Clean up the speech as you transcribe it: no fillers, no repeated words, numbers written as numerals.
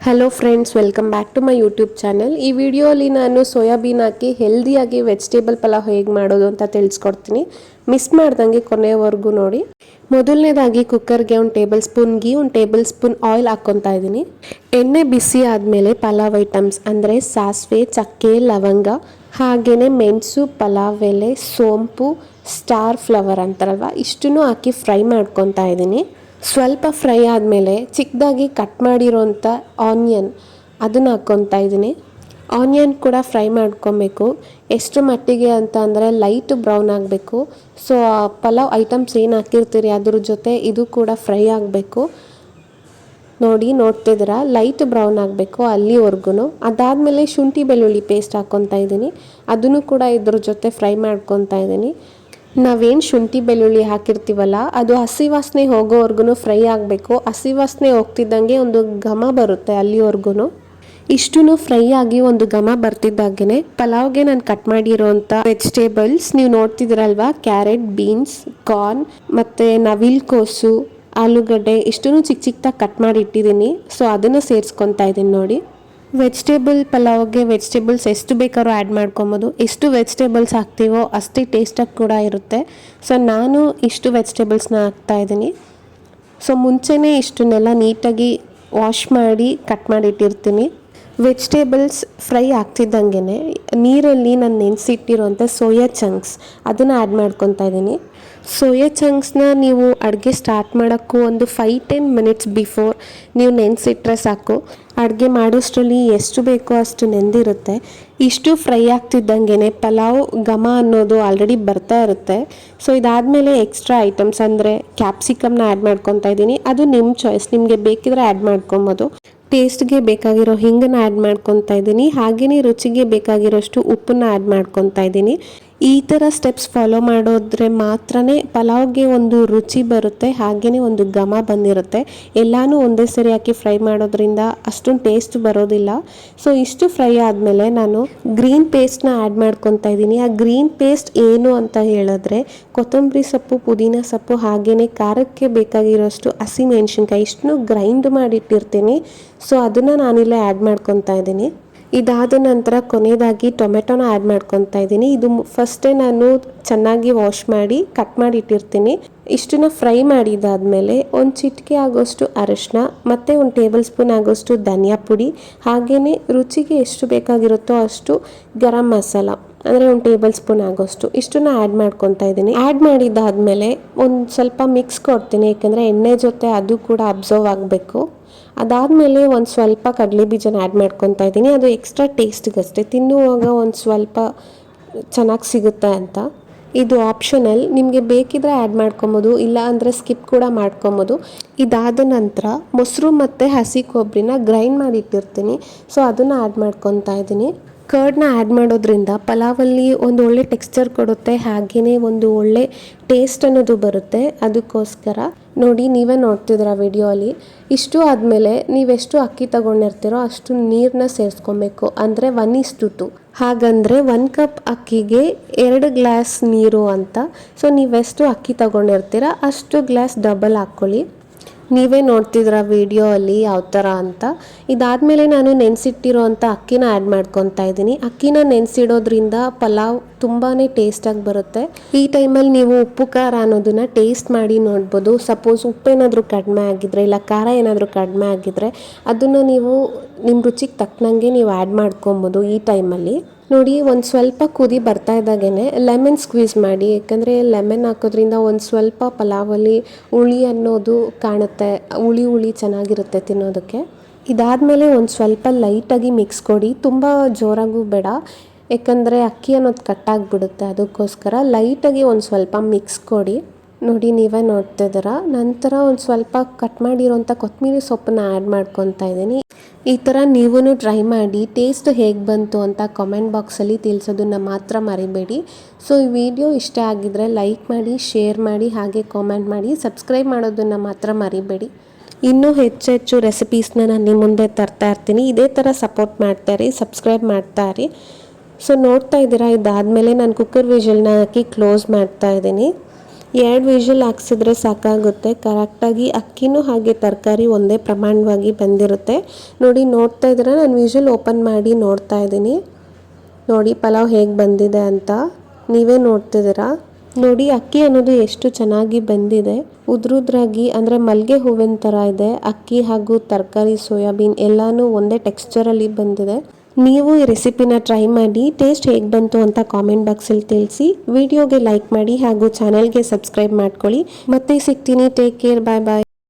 Hello friends, welcome back to my YouTube channel. ಈ ವಿಡಿಯೋಲಿ ನಾನು ಸೋಯಾಬೀನ್ ಹಾಕಿ ಹೆಲ್ದಿಯಾಗಿ ವೆಜಿಟೇಬಲ್ ಪಲಾವ್ ಹೇಗೆ ಮಾಡೋದು ಅಂತ ತಿಳಿಸ್ಕೊಡ್ತೀನಿ. ಮಿಸ್ ಮಾಡ್ದಂಗೆ ಕೊನೆಯವರೆಗೂ ನೋಡಿ. ಮೊದಲನೇದಾಗಿ ಕುಕ್ಕರ್ಗೆ 1 table spoon ghee, 1 table spoon oil ಹಾಕ್ಕೊತಾ ಇದ್ದೀನಿ. ಎಣ್ಣೆ ಬಿಸಿ ಆದಮೇಲೆ ಪಲಾವ್ ಐಟಮ್ಸ್ ಅಂದರೆ ಸಾಸಿವೆ, ಚಕ್ಕೆ, ಲವಂಗ, ಹಾಗೆಯೇ ಮೆಣಸು, ಪಲಾವ್ ಎಲೆ, ಸೋಂಪು, ಸ್ಟಾರ್ ಫ್ಲವರ್ ಅಂತಾರಲ್ವ, ಇಷ್ಟನ್ನು ಹಾಕಿ ಫ್ರೈ ಮಾಡ್ಕೊತಾ ಇದ್ದೀನಿ. ಸ್ವಲ್ಪ ಫ್ರೈ ಆದಮೇಲೆ ಚಿಕ್ಕದಾಗಿ ಕಟ್ ಮಾಡಿರೋಂಥ ಆನಿಯನ್ ಅದನ್ನು ಹಾಕ್ಕೊತಾ ಇದ್ದೀನಿ. ಆನಿಯನ್ ಕೂಡ ಫ್ರೈ ಮಾಡ್ಕೊಬೇಕು. ಎಷ್ಟು ಮಟ್ಟಿಗೆ ಅಂತ ಅಂದರೆ ಲೈಟ್ ಬ್ರೌನ್ ಆಗಬೇಕು. ಸೊ ಪಲಾವ್ ಐಟಮ್ಸ್ ಏನು ಹಾಕಿರ್ತೀರಿ ಅದ್ರ ಜೊತೆ ಇದು ಕೂಡ ಫ್ರೈ ಆಗಬೇಕು. ನೋಡ್ತಿದ್ದೀರಾ, ಲೈಟ್ ಬ್ರೌನ್ ಆಗಬೇಕು ಅಲ್ಲಿವರೆಗೂ. ಅದಾದಮೇಲೆ ಶುಂಠಿ ಬೆಳ್ಳುಳ್ಳಿ ಪೇಸ್ಟ್ ಹಾಕ್ಕೊತಾ ಇದ್ದೀನಿ. ಅದನ್ನು ಕೂಡ ಇದ್ರ ಜೊತೆ ಫ್ರೈ ಮಾಡ್ಕೊತಾ ಇದ್ದೀನಿ. ನಾವೇನು ಶುಂಠಿ ಬೆಳ್ಳುಳ್ಳಿ ಹಾಕಿರ್ತೀವಲ್ಲ ಅದು ಹಸಿ ವಾಸನೆ ಹೋಗೋವರೆಗೂ ಫ್ರೈ ಆಗಬೇಕು. ಹಸಿ ವಾಸನೆ ಹೋಗ್ತಿದ್ದಂಗೆ ಒಂದು ಘಮ ಬರುತ್ತೆ ಅಲ್ಲಿವರೆಗೂ. ಇಷ್ಟೂ ಫ್ರೈ ಆಗಿ ಒಂದು ಘಮ ಬರ್ತಿದ್ದಾಗೇ ಪಲಾವ್ಗೆ ನಾನು ಕಟ್ ಮಾಡಿರೋಂಥ ವೆಜಿಟೇಬಲ್ಸ್ ನೀವು ನೋಡ್ತಿದ್ದೀರಲ್ವ, ಕ್ಯಾರೆಟ್, ಬೀನ್ಸ್, ಕಾರ್ನ್ ಮತ್ತು ನವಿಲುಕೋಸು, ಆಲೂಗಡ್ಡೆ ಇಷ್ಟೂ ಚಿಕ್ಕ ಚಿಕ್ಕದಾಗಿ ಕಟ್ ಮಾಡಿ ಇಟ್ಟಿದ್ದೀನಿ. ಸೊ ಅದನ್ನು ಸೇರಿಸ್ಕೊತಾ ಇದ್ದೀನಿ ನೋಡಿ. ವೆಜಿಟೇಬಲ್ ಪಲಾವ್ಗೆ ವೆಜಿಟೇಬಲ್ಸ್ ಎಷ್ಟು ಬೇಕಾದ್ರೂ ಆ್ಯಡ್ ಮಾಡ್ಕೊಬೋದು. ಎಷ್ಟು ವೆಜಿಟೇಬಲ್ಸ್ ಹಾಕ್ತೀವೋ ಅಷ್ಟೇ ಟೇಸ್ಟಾಗಿ ಕೂಡ ಇರುತ್ತೆ. ಸೊ ನಾನು ಇಷ್ಟು ವೆಜಿಟೇಬಲ್ಸ್ನ ಹಾಕ್ತಾಯಿದ್ದೀನಿ. ಸೊ ಮುಂಚೆನೇ ಇಷ್ಟನ್ನೆಲ್ಲ ನೀಟಾಗಿ ವಾಶ್ ಮಾಡಿ ಕಟ್ ಮಾಡಿಟ್ಟಿರ್ತೀನಿ. ವೆಜಿಟೇಬಲ್ಸ್ ಫ್ರೈ ಆಗ್ತಿದ್ದಂಗೆ ನೀರಲ್ಲಿ ನಾನು ನೆನೆಸಿಟ್ಟಿರೋಂಥ ಸೋಯಾ ಚಂಕ್ಸ್ ಅದನ್ನು ಆ್ಯಡ್ ಮಾಡ್ಕೊತಾ ಇದ್ದೀನಿ. ಸೋಯಾ ಚಂಕ್ಸ್ನ ನೀವು ಅಡುಗೆ ಸ್ಟಾರ್ಟ್ ಮಾಡೋಕ್ಕೂ ಒಂದು 5-10 ಮಿನಿಟ್ಸ್ ಬಿಫೋರ್ ನೀವು ನೆನೆಸಿಟ್ರೆ ಸಾಕು. ಅಡುಗೆ ಮಾಡೋಷ್ಟರಲ್ಲಿ ಎಷ್ಟು ಬೇಕೋ ಅಷ್ಟು ನೆಂದಿರುತ್ತೆ. ಇಷ್ಟು ಫ್ರೈ ಆಗ್ತಿದ್ದಂಗೆ ಪಲಾವ್ ಘಮ ಅನ್ನೋದು ಆಲ್ರೆಡಿ ಬರ್ತಾ ಇರುತ್ತೆ. ಸೊ ಇದಾದಮೇಲೆ ಎಕ್ಸ್ಟ್ರಾ ಐಟಮ್ಸ್ ಅಂದರೆ ಕ್ಯಾಪ್ಸಿಕಮ್ನ ಆ್ಯಡ್ ಮಾಡ್ಕೊತಾ ಇದ್ದೀನಿ. ಅದು ನಿಮ್ಮ ಚಾಯ್ಸ್, ನಿಮಗೆ ಬೇಕಿದ್ರೆ ಆ್ಯಡ್ ಮಾಡ್ಕೊಬೋದು. ಟೇಸ್ಟ್ಗೆ ಬೇಕಾಗಿರೋ ಹಿಂಗನ್ನು ಆ್ಯಡ್ ಮಾಡ್ಕೊತಾ ಇದ್ದೀನಿ. ಹಾಗೆಯೇ ರುಚಿಗೆ ಬೇಕಾಗಿರೋಷ್ಟು ಉಪ್ಪನ್ನು ಆ್ಯಡ್ ಮಾಡ್ಕೊತಾ ಇದ್ದೀನಿ. ಈ ಥರ ಸ್ಟೆಪ್ಸ್ ಫಾಲೋ ಮಾಡೋದ್ರೆ ಮಾತ್ರ ಪಲಾವ್ಗೆ ಒಂದು ರುಚಿ ಬರುತ್ತೆ, ಹಾಗೆಯೇ ಒಂದು ಘಮ ಬಂದಿರುತ್ತೆ. ಎಲ್ಲನೂ ಒಂದೇ ಸರಿ ಹಾಕಿ ಫ್ರೈ ಮಾಡೋದ್ರಿಂದ ಅಷ್ಟೊಂದು ಟೇಸ್ಟ್ ಬರೋದಿಲ್ಲ. ಸೊ ಇಷ್ಟು ಫ್ರೈ ಆದಮೇಲೆ ನಾನು ಗ್ರೀನ್ ಪೇಸ್ಟ್ನ ಆ್ಯಡ್ ಮಾಡ್ಕೊತಾ ಇದ್ದೀನಿ. ಆ ಗ್ರೀನ್ ಪೇಸ್ಟ್ ಏನು ಅಂತ ಹೇಳಿದ್ರೆ ಕೊತ್ತಂಬರಿ ಸೊಪ್ಪು, ಪುದೀನ ಸೊಪ್ಪು, ಹಾಗೆಯೇ ಖಾರಕ್ಕೆ ಬೇಕಾಗಿರೋಷ್ಟು ಹಸಿಮೆಣ್ಸಿನ್ಕಾಯಿ ಇಷ್ಟನ್ನು ಗ್ರೈಂಡ್ ಮಾಡಿಟ್ಟಿರ್ತೀನಿ. ಸೊ ಅದನ್ನು ನಾನಿಲ್ಲೇ ಆ್ಯಡ್ ಮಾಡ್ಕೊತಾ ಇದ್ದೀನಿ. ಇದಾದ ನಂತರ ಕೊನೆಯದಾಗಿ ಟೊಮೆಟೊನ ಆ್ಯಡ್ ಮಾಡ್ಕೊತಾ ಇದ್ದೀನಿ. ಇದು ಫಸ್ಟೇ ನಾನು ಚೆನ್ನಾಗಿ ವಾಶ್ ಮಾಡಿ ಕಟ್ ಮಾಡಿ ಇಟ್ಟಿರ್ತೀನಿ. ಇಷ್ಟನ್ನ ಫ್ರೈ ಮಾಡಿದಾದ್ಮೇಲೆ ಒಂದು ಚಿಟಿಕೆ ಆಗೋಷ್ಟು ಅರಿಶಿನ ಮತ್ತು 1 ಟೇಬಲ್ ಸ್ಪೂನ್ ಆಗೋಷ್ಟು ಧನಿಯಾ ಪುಡಿ, ಹಾಗೆಯೇ ರುಚಿಗೆ ಎಷ್ಟು ಬೇಕಾಗಿರುತ್ತೋ ಅಷ್ಟು ಗರಂ ಮಸಾಲ ಅಂದರೆ 1 ಟೇಬಲ್ ಸ್ಪೂನ್ ಆಗೋಷ್ಟು ಇಷ್ಟನ್ನ ಆ್ಯಡ್ ಮಾಡ್ಕೊತಾ ಇದ್ದೀನಿ. ಆ್ಯಡ್ ಮಾಡಿದ್ದಾದಮೇಲೆ ಒಂದು ಸ್ವಲ್ಪ ಮಿಕ್ಸ್ ಕೊಡ್ತೀನಿ, ಯಾಕೆಂದರೆ ಎಣ್ಣೆ ಜೊತೆ ಅದು ಕೂಡ ಅಬ್ಸರ್ವ್ ಆಗಬೇಕು. ಅದಾದಮೇಲೆ ಒಂದು ಸ್ವಲ್ಪ ಕಡಲೆ ಬೀಜನ ಆ್ಯಡ್ ಮಾಡ್ಕೊತಾ ಇದ್ದೀನಿ. ಅದು ಎಕ್ಸ್ಟ್ರಾ ಟೇಸ್ಟಿಗಷ್ಟೇ, ತಿನ್ನುವಾಗ ಒಂದು ಸ್ವಲ್ಪ ಚೆನ್ನಾಗಿ ಸಿಗುತ್ತೆ ಅಂತ. ಇದು ಆಪ್ಷನಲ್, ನಿಮಗೆ ಬೇಕಿದ್ರೆ ಆ್ಯಡ್ ಮಾಡ್ಕೊಬೋದು, ಇಲ್ಲ ಅಂದರೆ ಸ್ಕಿಪ್ ಕೂಡ ಮಾಡ್ಕೊಬೋದು. ಇದಾದ ನಂತರ ಮೊಸರು ಮತ್ತು ಹಸಿ ಕೊಬ್ಬರಿನ ಗ್ರೈಂಡ್ ಮಾಡಿಟ್ಟಿರ್ತೀನಿ. ಸೊ ಅದನ್ನು ಆ್ಯಡ್ ಮಾಡ್ಕೊತಾ ಇದ್ದೀನಿ. ಕರ್ಡ್ನ ಆ್ಯಡ್ ಮಾಡೋದ್ರಿಂದ ಪಲಾವಲ್ಲಿ ಒಂದು ಒಳ್ಳೆ ಟೆಕ್ಸ್ಚರ್ ಕೊಡುತ್ತೆ, ಹಾಗೆಯೇ ಒಂದು ಒಳ್ಳೆ ಟೇಸ್ಟ್ ಅನ್ನೋದು ಬರುತ್ತೆ. ಅದಕ್ಕೋಸ್ಕರ ನೋಡಿ, ನೀವೇ ನೋಡ್ತಿದ್ದೀರ ವಿಡಿಯೋ ಅಲ್ಲಿ. ಇಷ್ಟು ಆದಮೇಲೆ ನೀವೆಷ್ಟು ಅಕ್ಕಿ ತಗೊಂಡಿರ್ತೀರೋ ಅಷ್ಟು ನೀರನ್ನ ಸೇರಿಸ್ಕೊಬೇಕು, ಅಂದರೆ 1:2. ಹಾಗಂದರೆ 1 ಕಪ್ ಅಕ್ಕಿಗೆ 2 ಗ್ಲಾಸ್ ನೀರು ಅಂತ. ಸೊ ನೀವೆಷ್ಟು ಅಕ್ಕಿ ತಗೊಂಡಿರ್ತೀರ ಅಷ್ಟು ಗ್ಲಾಸ್ ಡಬಲ್ ಹಾಕ್ಕೊಳ್ಳಿ. ನೀವೇ ನೋಡ್ತಿದ್ರ ವಿಡಿಯೋ ಅಲ್ಲಿ ಯಾವ ಥರ ಅಂತ. ಇದಾದಮೇಲೆ ನಾನು ನೆನೆಸಿಟ್ಟಿರೋಂಥ ಅಕ್ಕಿನ ಆ್ಯಡ್ ಮಾಡ್ಕೊತಾ ಇದ್ದೀನಿ. ಅಕ್ಕಿನ ನೆನೆಸಿಡೋದ್ರಿಂದ ಪಲಾವ್ ತುಂಬಾ ಟೇಸ್ಟಾಗಿ ಬರುತ್ತೆ. ಈ ಟೈಮಲ್ಲಿ ನೀವು ಉಪ್ಪು ಖಾರ ಅನ್ನೋದನ್ನು ಟೇಸ್ಟ್ ಮಾಡಿ ನೋಡ್ಬೋದು. ಸಪೋಸ್ ಉಪ್ಪೇನಾದರೂ ಕಡಿಮೆ ಆಗಿದ್ರೆ, ಇಲ್ಲ ಖಾರ ಏನಾದರೂ ಕಡಿಮೆ ಆಗಿದ್ರೆ ಅದನ್ನು ನೀವು ನಿಮ್ಮ ರುಚಿಗೆ ತಕ್ಕನಂಗೆ ನೀವು ಆ್ಯಡ್ ಮಾಡ್ಕೊಬೋದು. ಈ ಟೈಮಲ್ಲಿ ನೋಡಿ, ಒಂದು ಸ್ವಲ್ಪ ಕುದಿ ಬರ್ತಾ ಇದ್ದಾಗೇ ಲೆಮನ್ ಸ್ಕ್ವೀಸ್ ಮಾಡಿ, ಯಾಕಂದರೆ ಲೆಮನ್ ಹಾಕೋದ್ರಿಂದ ಒಂದು ಸ್ವಲ್ಪ ಪಲಾವಲ್ಲಿ ಹುಳಿ ಅನ್ನೋದು ಕಾಣುತ್ತೆ, ಹುಳಿ ಚೆನ್ನಾಗಿರುತ್ತೆ ತಿನ್ನೋದಕ್ಕೆ. ಇದಾದಮೇಲೆ ಒಂದು ಸ್ವಲ್ಪ ಲೈಟಾಗಿ ಮಿಕ್ಸ್ ಕೊಡಿ, ತುಂಬ ಜೋರಾಗೂ ಬೇಡ, ಯಾಕಂದರೆ ಅಕ್ಕಿ ಅನ್ನೋದು ಕಟ್ಟಾಗಿಬಿಡುತ್ತೆ. ಅದಕ್ಕೋಸ್ಕರ ಲೈಟಾಗಿ ಒಂದು ಸ್ವಲ್ಪ ಮಿಕ್ಸ್ ಕೊಡಿ. ನೋಡಿ, ನೀವೇ ನೋಡ್ತಿದ್ದೀರ. ನಂತರ ಒಂದು ಸ್ವಲ್ಪ ಕಟ್ ಮಾಡಿರೋಂಥ ಕೊತ್ತಂಬರಿ ಸೊಪ್ಪನ್ನ ಆ್ಯಡ್ ಮಾಡ್ಕೊತಾ ಇದ್ದೀನಿ. ಈ ಥರ ನೀವೂ ಟ್ರೈ ಮಾಡಿ ಟೇಸ್ಟ್ ಹೇಗೆ ಬಂತು ಅಂತ ಕಾಮೆಂಟ್ ಬಾಕ್ಸಲ್ಲಿ ತಿಳಿಸೋದನ್ನು ಮಾತ್ರ ಮರಿಬೇಡಿ. ಸೊ ಈ ವಿಡಿಯೋ ಇಷ್ಟ ಆಗಿದ್ರೆ ಲೈಕ್ ಮಾಡಿ, ಶೇರ್ ಮಾಡಿ, ಹಾಗೆ ಕಾಮೆಂಟ್ ಮಾಡಿ, ಸಬ್ಸ್ಕ್ರೈಬ್ ಮಾಡೋದನ್ನು ಮಾತ್ರ ಮರಿಬೇಡಿ. ಇನ್ನೂ ಹೆಚ್ಚು ರೆಸಿಪೀಸ್ನ ನಾನು ನಿಮ್ಮ ಮುಂದೆ ತರ್ತಾ ಇರ್ತೀನಿ. ಇದೇ ಥರ ಸಪೋರ್ಟ್ ಮಾಡ್ತಾಯಿರಿ, ಸಬ್ಸ್ಕ್ರೈಬ್ ಮಾಡ್ತಾಯಿರಿ. ಸೊ ನೋಡ್ತಾ ಇದ್ದೀರಾ, ಇದಾದಮೇಲೆ ನಾನು ಕುಕ್ಕರ್ ವಿಷಲ್ನ ಹಾಕಿ ಕ್ಲೋಸ್ ಮಾಡ್ತಾ ಇದ್ದೀನಿ. 2 ವಿಷಲ್ ಹಾಕ್ಸಿದ್ರೆ ಸಾಕಾಗುತ್ತೆ. ಕರೆಕ್ಟಾಗಿ ಅಕ್ಕಿನೂ ಹಾಗೆ ತರಕಾರಿ ಒಂದೇ ಪ್ರಮಾಣವಾಗಿ ಬಂದಿರುತ್ತೆ. ನೋಡಿ ನೋಡ್ತಾ ಇದ್ದೀರಾ, ನಾನು ವಿಷಲ್ ಓಪನ್ ಮಾಡಿ ನೋಡ್ತಾ ಇದ್ದೀನಿ. ನೋಡಿ ಪಲಾವ್ ಹೇಗೆ ಬಂದಿದೆ ಅಂತ ನೀವೇ ನೋಡ್ತಿದ್ದೀರಾ. ನೋಡಿ ಅಕ್ಕಿ ಅನ್ನೋದು ಎಷ್ಟು ಚೆನ್ನಾಗಿ ಬಂದಿದೆ. ಉದ್ರುದ್ರಾಗಿ ಅಂದರೆ ಮಲ್ಲಿಗೆ ಹೂವಿನ ಥರ ಇದೆ. ಅಕ್ಕಿ ಹಾಗೂ ತರಕಾರಿ ಸೋಯಾಬೀನ್ ಎಲ್ಲನೂ ಒಂದೇ ಟೆಕ್ಸ್ಚರಲ್ಲಿ ಬಂದಿದೆ. ನೀವು ಈ ರೆಸಿಪಿನ ಟ್ರೈ ಮಾಡಿ ಟೇಸ್ಟ್ ಹೇಗೆ ಬಂತು ಅಂತ ಕಾಮೆಂಟ್ ಬಾಕ್ಸಲ್ಲಿ ತಿಳಿಸಿ. ವಿಡಿಯೋಗೆ ಲೈಕ್ ಮಾಡಿ ಹಾಗೂ ಚಾನಲ್ಗೆ ಸಬ್ಸ್ಕ್ರೈಬ್ ಮಾಡ್ಕೊಳ್ಳಿ. ಮತ್ತೆ ಸಿಗ್ತೀನಿ. Take care. ಬಾಯ್ ಬಾಯ್.